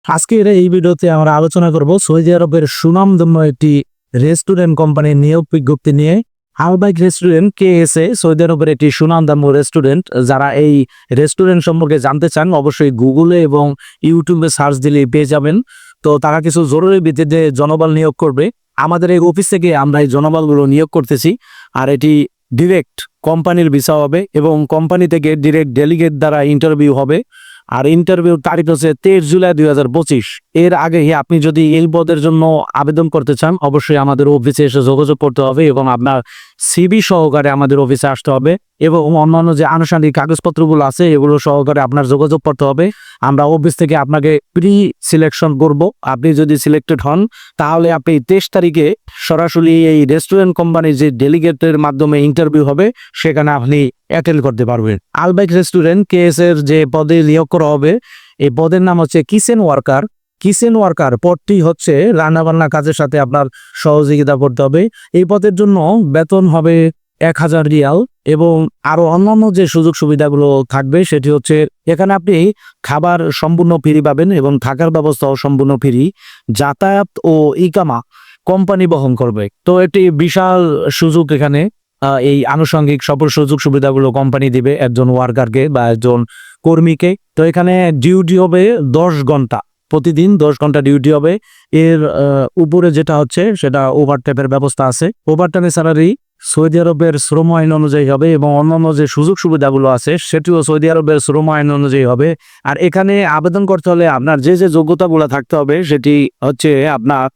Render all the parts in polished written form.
আজকের এই ভিডিওতে আমরা আলোচনা করব সৌদি আরবের সুনামধন্য একটি রেস্টুরেন্ট কোম্পানির নিয়োগ বিজ্ঞপ্তি নিয়ে। আলবাইক রেস্টুরেন্ট KSA সৌদি আরবের একটি সুনামধন্য রেস্টুরেন্ট। যারা এই রেস্টুরেন্ট সম্পর্কে জানতে চান অবশ্যই গুগলে এবং ইউটিউবে সার্চ দিলে পেয়ে যাবেন। তো তারা কিছু জরুরি ভিত্তিতে জনবল নিয়োগ করবে। আমাদের এই অফিস থেকে আমরা এই জনবলগুলো নিয়োগ করতেছি। আর এটি ডিরেক্ট কোম্পানির ভিসা হবে এবং কোম্পানি থেকে ডিরেক্ট ডেলিগেট দ্বারা ইন্টারভিউ হবে। আর ইন্টারভিউ তারিখ হচ্ছে 23 জুলাই 2025। এর আগে আপনি যদি এই পদের জন্য আবেদন করতে চান অবশ্যই আমাদের অফিসে এসে যোগাযোগ করতে হবে এবং আপনার সিভি সহকারে আমাদের অফিসে আসতে হবে এবং অন্যান্য যে আনুষ্ঠানিক কাগজপত্রগুলো আছে এগুলো সহকারে আপনার যোগাযোগ করতে হবে। আমরা অফিস থেকে আপনাকে প্রি সিলেকশন করব। আপনি যদি সিলেক্টেড হন তাহলে আপনি 23 তারিখে সরাসরি এই রেস্টুরেন্ট কোম্পানির যে ডেলিগেটের মাধ্যমে ইন্টারভিউ হবে সেখানে আপনি অ্যাটেন্ড করতে পারবেন। আলবাইক রেস্টুরেন্ট KSA এর যে পদে নিয়োগ করা হবে এই পদের নাম হচ্ছে কিচেন ওয়ার্কার। কিচেন ওয়ার্কার পদটি হচ্ছে রান্নাবান্না কাজের সাথে আপনার সহযোগিতা করতে হবে। এই পদের জন্য বেতন হবে 1000 রিয়াল এবং আরো অন্যান্য যে সুযোগ সুবিধাগুলো থাকবে সেটি হচ্ছে এখানে আপনি খাবার সম্পূর্ণ ফ্রি পাবেন এবং থাকার ব্যবস্থাও সম্পূর্ণ ফ্রি। যাতায়াত ও ইকামা কোম্পানি বহন করবে। তো এটি বিশাল সুযোগ। এখানে এই আনুষঙ্গিক সকল সুযোগ সুবিধাগুলো কোম্পানি দিবে একজন ওয়ার্কারকে বা একজন কর্মীকে। তো এখানে ডিউটি হবে 10 ঘন্টা, প্রতিদিন 10 ঘন্টা ডিউটি হবে। এর উপরে যেটা হচ্ছে সেটা ওভারটাইমের ব্যবস্থা আছে। ওভারটাইমের স্যালারি সৌদি আরবের শ্রম আইন অনুযায়ী হবে এবং অন্যান্য যে সুযোগ সুবিধাগুলো আছে সেটিও সৌদি আরবের শ্রম আইন অনুযায়ী হবে। আর এখানে আবেদন করতে হলে আপনার যে যে যোগ্যতাগুলো থাকতে হবে সেটি হচ্ছে আপনার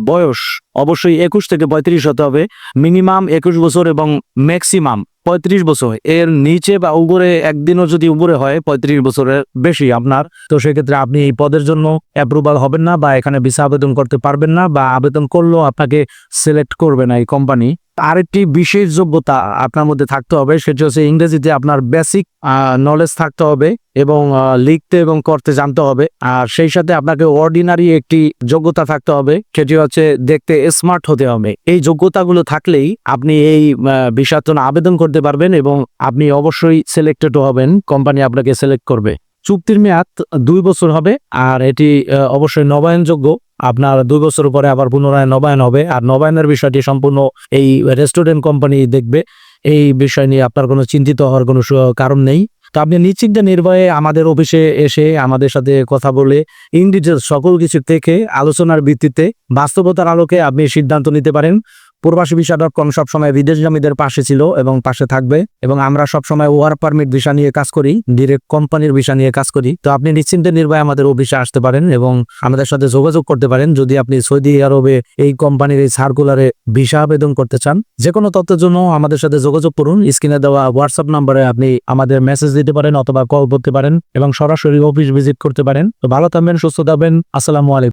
বয়স অবশ্যই 21 থেকে 35 হতে হবে, মিনিমাম 21 বছর এবং ম্যাক্সিমাম 35 বছর। এর নিচে বা উপরে একদিনও যদি উপরে হয় 35 বছরের বেশি আপনার, তো সেক্ষেত্রে আপনি এই পদের জন্য অ্যাপ্রুভাল হবেন না বা এখানে ভিসা আবেদন করতে পারবেন না বা আবেদন করলেও আপনাকে সিলেক্ট করবে না এই কোম্পানি। আরেকটি বিশেষ যোগ্যতা আপনার মধ্যে থাকতে হবে সেটি হচ্ছে ইংরেজিতে আপনার বেসিক নলেজ থাকতে হবে এবং লিখতে এবং করতে জানতে হবে। আর সেই সাথে আপনাকে অর্ডিনারি একটি যোগ্যতা থাকতে হবে, সেটি হচ্ছে দেখতে স্মার্ট হতে হবে। এই যোগ্যতাগুলো থাকলেই আপনি এই ভিসার জন্য আবেদন করতে পারবেন এবং আপনি অবশ্যই সিলেক্টেড হবেন, কোম্পানি আপনাকে সিলেক্ট করবে। চুক্তির মেয়াদ 2 বছর হবে আর এটি অবশ্যই নবায়নযোগ্য। আপনার 2 বছর পরে আবার পুনরায় নবায়ন হবে। আর নবায়নের বিষয়টি সম্পূর্ণ এই রেস্টুরেন্ট কোম্পানি দেখবে। এই বিষয় নিয়ে আপনার কোনো চিন্তিত হওয়ার কোনো কারণ নেই। তো আপনি নিশ্চিন্তে নির্ভয়ে আমাদের অফিসে এসে আমাদের সাথে কথা বলে ইন ডিটেলস সকল কিছু থেকে আলোচনার ভিত্তিতে বাস্তবতার আলোকে আপনি সিদ্ধান্ত নিতে পারেন। প্রবাসী ভিসা.com সবসময় বিদেশগামীদের পাশে ছিল এবং পাশে থাকবে এবং আমরা সবসময় ওয়ার্ক পারমিট ভিসা নিয়ে কাজ করি, ডিরেক্ট কোম্পানির ভিসা নিয়ে কাজ করি। তো আপনি নিশ্চিন্তে নির্ভয়ে আমাদের অফিসে আসতে পারেন এবং আমাদের সাথে যোগাযোগ করতে পারেন যদি আপনি সৌদি আরবে এই কোম্পানির এই সার্কুলারে ভিসা আবেদন করতে চান। যে কোনো তথ্যের জন্য আমাদের সাথে যোগাযোগ করুন। স্ক্রিনে দেওয়া হোয়াটসঅ্যাপ নাম্বারে আপনি আমাদের মেসেজ দিতে পারেন অথবা কল করতে পারেন এবং সরাসরি অফিস ভিজিট করতে পারেন। তো ভালো থাকবেন, সুস্থ থাকবেন। আসসালামু আলাইকুম।